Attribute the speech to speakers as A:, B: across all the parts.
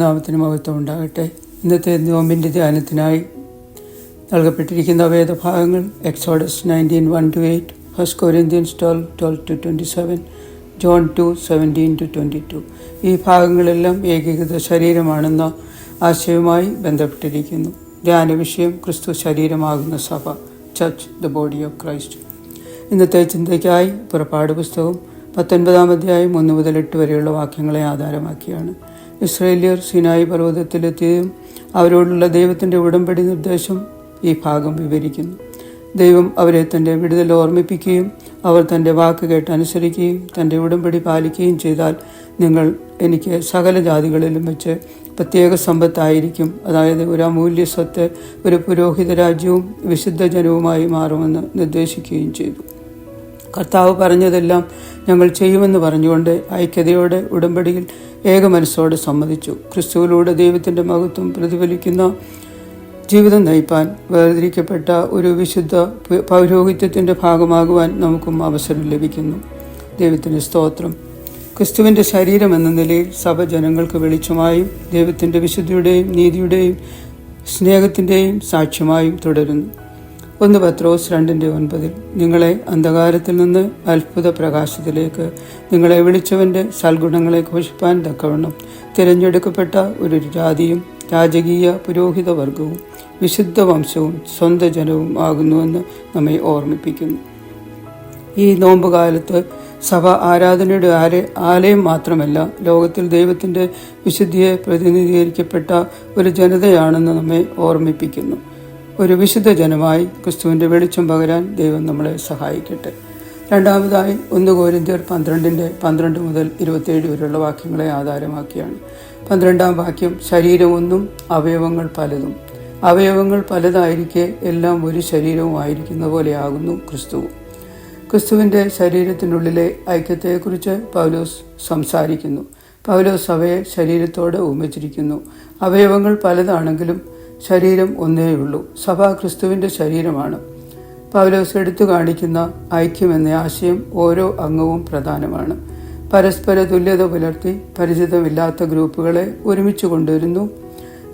A: ദൈവനാമത്തിന് മഹത്വം ഉണ്ടാകട്ടെ. ഇന്നത്തെ നോമ്പിൻ്റെ ധ്യാനത്തിനായി നൽകപ്പെട്ടിരിക്കുന്ന വേദഭാഗങ്ങൾ എക്സോഡസ് 19:1-8, 1 Corinthians 12:12-27, ജോൺ 2:17-22. ഈ ഭാഗങ്ങളെല്ലാം ഏകീകൃത ശരീരമാണെന്ന ആശയവുമായി ബന്ധപ്പെട്ടിരിക്കുന്നു. ധ്യാന വിഷയം ക്രിസ്തു ശരീരമാകുന്ന സഭ, church, the body of Christ. ഇന്നത്തെ ചിന്തയ്ക്കായി പുറപ്പാട് പുസ്തകം 19-ാം അധ്യായം 1-8 വരെയുള്ള വാക്യങ്ങളെ ആധാരമാക്കിയാണ്. ഇസ്രായേല്യർ സിനായി പർവ്വതത്തിലെത്തിയതും അവരോടുള്ള ദൈവത്തിൻ്റെ ഉടമ്പടി നിർദ്ദേശം ഈ ഭാഗം വിവരിക്കുന്നു. ദൈവം അവരെ തൻ്റെ വിടുതൽ ഓർമ്മിപ്പിക്കുകയും അവർ തൻ്റെ വാക്ക് കേട്ട് അനുസരിക്കുകയും തൻ്റെ ഉടമ്പടി പാലിക്കുകയും ചെയ്താൽ നിങ്ങൾ എനിക്ക് സകല ജാതികളിലും വെച്ച് പ്രത്യേക സമ്പത്തായിരിക്കും, അതായത് ഒരു അമൂല്യ സ്വത്ത്, ഒരു പുരോഹിത രാജ്യവും വിശുദ്ധ ജനവുമായി മാറുമെന്ന് നിർദ്ദേശിക്കുകയും ചെയ്തു. കർത്താവ് പറഞ്ഞതെല്ലാം ഞങ്ങൾ ചെയ്യുമെന്ന് പറഞ്ഞുകൊണ്ട് ഐക്യതയോടെ ഉടമ്പടിയിൽ ഏകമനസ്സോടെ സമ്മതിച്ചു. ക്രിസ്തുവിലൂടെ ദൈവത്തിൻ്റെ മഹത്വം പ്രതിഫലിക്കുന്ന ജീവിതം നയിപ്പാൻ വേർതിരിക്കപ്പെട്ട ഒരു വിശുദ്ധ പൗരോഹിത്യത്തിൻ്റെ ഭാഗമാകുവാൻ നമുക്കും അവസരം ലഭിക്കുന്നു. ദൈവത്തിന് സ്തോത്രം. ക്രിസ്തുവിൻ്റെ ശരീരം എന്ന നിലയിൽ സഭ ജനങ്ങൾക്ക് വെളിച്ചമായും ദൈവത്തിൻ്റെ വിശുദ്ധിയുടെയും നീതിയുടെയും സ്നേഹത്തിൻ്റെയും സാക്ഷ്യമായും തുടരുന്നു. 1 പത്രോസ് 2:9 നിങ്ങളെ അന്ധകാരത്തിൽ നിന്ന് അത്ഭുത പ്രകാശത്തിലേക്ക് നിങ്ങളെ വിളിച്ചവൻ്റെ സൽഗുണങ്ങളെ ഘോഷിപ്പാൻ തക്കവണ്ണം തിരഞ്ഞെടുക്കപ്പെട്ട ഒരു ജാതിയും രാജകീയ പുരോഹിത വർഗവും വിശുദ്ധ വംശവും സ്വന്തം ജനവും ആകുന്നുവെന്ന് നമ്മെ ഓർമ്മിപ്പിക്കുന്നു. ഈ നോമ്പുകാലത്ത് സഭ ആരാധനയുടെ ആലയം മാത്രമല്ല, ലോകത്തിൽ ദൈവത്തിൻ്റെ വിശുദ്ധിയെ പ്രതിനിധീകരിക്കപ്പെട്ട ഒരു ജനതയാണെന്ന് നമ്മെ ഓർമ്മിപ്പിക്കുന്നു. ഒരു വിശുദ്ധ ജനമായി ക്രിസ്തുവിൻ്റെ വെളിച്ചം പകരാൻ ദൈവം നമ്മളെ സഹായിക്കട്ടെ. രണ്ടാമതായി 1 Corinthians 12-27 വരെയുള്ള വാക്യങ്ങളെ ആധാരമാക്കിയാണ്. 12-ാം വാക്യം, ശരീരം ഒന്നും അവയവങ്ങൾ പലതും. അവയവങ്ങൾ പലതായിരിക്കെ എല്ലാം ഒരു ശരീരവുമായിരിക്കുന്ന പോലെയാകുന്നു ക്രിസ്തുവും. ക്രിസ്തുവിൻ്റെ ശരീരത്തിനുള്ളിലെ ഐക്യത്തെക്കുറിച്ച് പൗലോസ് സംസാരിക്കുന്നു. പൗലോസ് അവയെ ശരീരത്തോട് ഉപമിച്ചിരിക്കുന്നു. അവയവങ്ങൾ പലതാണെങ്കിലും ശരീരം ഒന്നേയുള്ളൂ. സഭ ക്രിസ്തുവിൻ്റെ ശരീരമാണ്. പൗലോസ് എടുത്തു കാണിക്കുന്ന ഐക്യം എന്ന ആശയം ഓരോ അംഗവും പ്രധാനമാണ്. പരസ്പര തുല്യത പുലർത്തി പരിചിതമില്ലാത്ത ഗ്രൂപ്പുകളെ ഒരുമിച്ച് കൊണ്ടുവരുന്നു.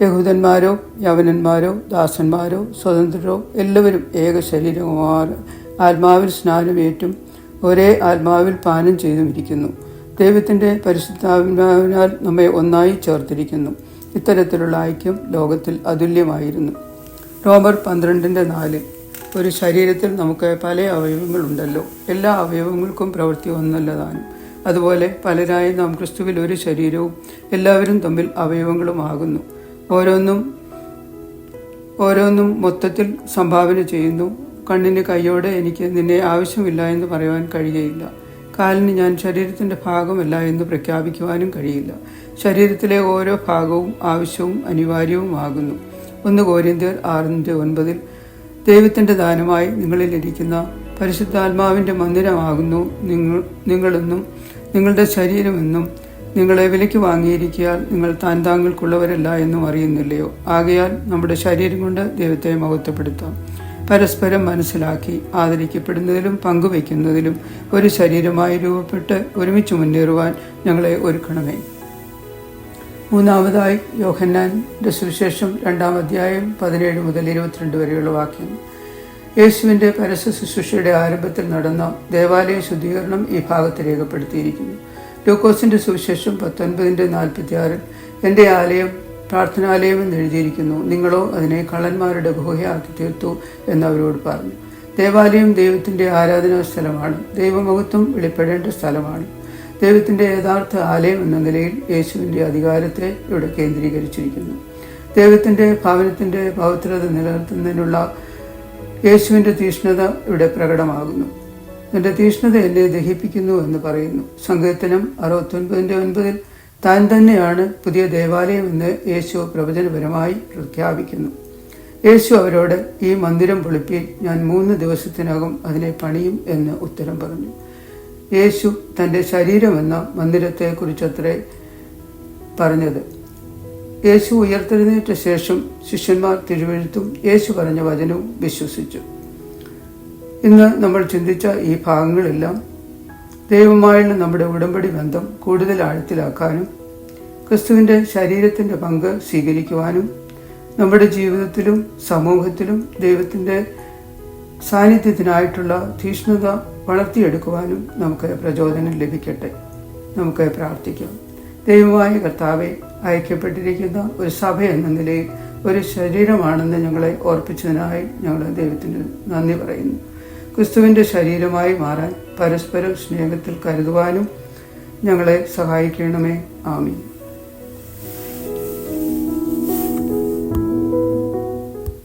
A: യഹൂദന്മാരോ യവനന്മാരോ ദാസന്മാരോ സ്വതന്ത്രരോ എല്ലാവരും ഏക ശരീരവുമാണ്. ആത്മാവിൽ സ്നാനമേറ്റും ഒരേ ആത്മാവിൽ പാനം ചെയ്തും ഇരിക്കുന്നു. ദൈവത്തിൻ്റെ പരിശുദ്ധാത്മാവിനാൽ നമ്മെ ഒന്നായി ചേർത്തിരിക്കുന്നു. ഇത്തരത്തിലുള്ള ഐക്യം ലോകത്തിൽ അതുല്യമായിരുന്നു. റോമർ 12:4 ഒരു ശരീരത്തിൽ നമുക്ക് പല അവയവങ്ങളുണ്ടല്ലോ, എല്ലാ അവയവങ്ങൾക്കും പ്രവൃത്തി ഒന്നല്ലതാനും. അതുപോലെ പലരായി നാം ക്രിസ്തുവിൽ ഒരു ശരീരവും എല്ലാവരും തമ്മിൽ അവയവങ്ങളുമാകുന്നു. ഓരോന്നും മൊത്തത്തിൽ സംഭാവന ചെയ്യുന്നു. കണ്ണിന് കൈയോടെ എനിക്ക് നിന്നെ ആവശ്യമില്ല എന്ന് പറയുവാൻ കഴിയുകയില്ല. കാലിന് ഞാൻ ശരീരത്തിൻ്റെ ഭാഗമല്ല എന്ന് പ്രഖ്യാപിക്കുവാനും കഴിയില്ല. ശരീരത്തിലെ ഓരോ ഭാഗവും ആവശ്യവും അനിവാര്യവുമാകുന്നു. 1 Corinthians 6:9 ദൈവത്തിൻ്റെ ദാനമായി നിങ്ങളിലിരിക്കുന്ന പരിശുദ്ധാത്മാവിൻ്റെ മന്ദിരമാകുന്നു നിങ്ങളെന്നും നിങ്ങളുടെ ശരീരമെന്നും നിങ്ങളെ വിലയ്ക്ക് വാങ്ങിയിരിക്കാൻ നിങ്ങൾ താങ്കൾക്കുള്ളവരല്ല എന്നും അറിയുന്നില്ലയോ? ആകയാൽ നമ്മുടെ ശരീരം കൊണ്ട് ദൈവത്തെ മഹത്വപ്പെടുത്താം. പരസ്പരം മനസ്സിലാക്കി ആദരിക്കപ്പെടുന്നതിലും പങ്കുവയ്ക്കുന്നതിലും ഒരു ശരീരമായി രൂപപ്പെട്ട് ഒരുമിച്ച് മുന്നേറുവാൻ ഞങ്ങളെ ഒരുക്കണമേ. മൂന്നാമതായി യോഹന്നാന്റെ സുവിശേഷം 2-ാം അധ്യായം 17-22 വരെയുള്ള വാക്യം. യേശുവിൻ്റെ പരസ്യ ശുശ്രൂഷയുടെ ആരംഭത്തിൽ നടന്ന ദേവാലയ ശുദ്ധീകരണം ഈ ഭാഗത്ത് രേഖപ്പെടുത്തിയിരിക്കുന്നു. ലൂക്കോസിൻ്റെ സുവിശേഷം 19:46 എൻ്റെ ആലയം പ്രാർത്ഥനാലയം എന്ന് എഴുതിയിരിക്കുന്നു, നിങ്ങളോ അതിനെ കള്ളന്മാരുടെ ഗുഹയാക്കി തീർത്തു എന്നവരോട് പറഞ്ഞു. ദേവാലയം ദൈവത്തിൻ്റെ ആരാധനാ സ്ഥലമാണ്. ദൈവമഹത്വം വെളിപ്പെടേണ്ട സ്ഥലമാണ്. ദൈവത്തിൻ്റെ യഥാർത്ഥ ആലയം എന്ന നിലയിൽ യേശുവിൻ്റെ അധികാരത്തെ ഇവിടെ കേന്ദ്രീകരിച്ചിരിക്കുന്നു. ദൈവത്തിൻ്റെ ഭവനത്തിൻ്റെ പവിത്രത നിലനിർത്തുന്നതിനുള്ള യേശുവിൻ്റെ തീഷ്ണത ഇവിടെ പ്രകടമാകുന്നു. എൻ്റെ തീഷ്ണത എന്നെ ദഹിപ്പിക്കുന്നു എന്ന് പറയുന്നു. സങ്കീർത്തനം 69:9 താൻ തന്നെയാണ് പുതിയ ദേവാലയം എന്ന് യേശു പ്രവചനപരമായി പ്രഖ്യാപിക്കുന്നു. യേശു അവരോട് ഈ മന്ദിരം പൊളിപ്പീൻ, ഞാൻ 3 ദിവസത്തിനകം അതിനെ പണിയും എന്ന് ഉത്തരം പറഞ്ഞു. യേശു തൻ്റെ ശരീരമെന്ന മന്ദിരത്തെക്കുറിച്ചത്രേ പറഞ്ഞത്. യേശു ഉയർത്തെഴുന്നേറ്റ ശേഷം ശിഷ്യന്മാർ തിരുവെഴുത്തും യേശു പറഞ്ഞ വചനവും വിശ്വസിച്ചു. ഇന്ന് നമ്മൾ ചിന്തിച്ച ഈ ഭാഗങ്ങളെല്ലാം ദൈവമായുള്ള നമ്മുടെ ഉടമ്പടി ബന്ധം കൂടുതൽ ആഴത്തിലാക്കാനും ക്രിസ്തുവിൻ്റെ ശരീരത്തിൻ്റെ പങ്ക് സ്വീകരിക്കുവാനും നമ്മുടെ ജീവിതത്തിലും സമൂഹത്തിലും ദൈവത്തിൻ്റെ സാന്നിധ്യത്തിനായിട്ടുള്ള തീക്ഷ്ണത വളർത്തിയെടുക്കുവാനും നമുക്ക് പ്രചോദനം ലഭിക്കട്ടെ. നമുക്ക് പ്രാർത്ഥിക്കാം. ദൈവമായ കർത്താവെ, അയക്കപ്പെട്ടിരിക്കുന്ന ഒരു സഭ എന്ന നിലയിൽ ഒരു ശരീരമാണെന്ന് ഞങ്ങളെ ഓർപ്പിച്ചതിനായി ഞങ്ങൾ ദൈവത്തിന് നന്ദി പറയുന്നു. ക്രിസ്തുവിൻ്റെ ശരീരമായി മാറാൻ പരസ്പരം സ്നേഹത്തിൽ കരുതുവാനും ഞങ്ങളെ സഹായിക്കണമേ. ആമീൻ.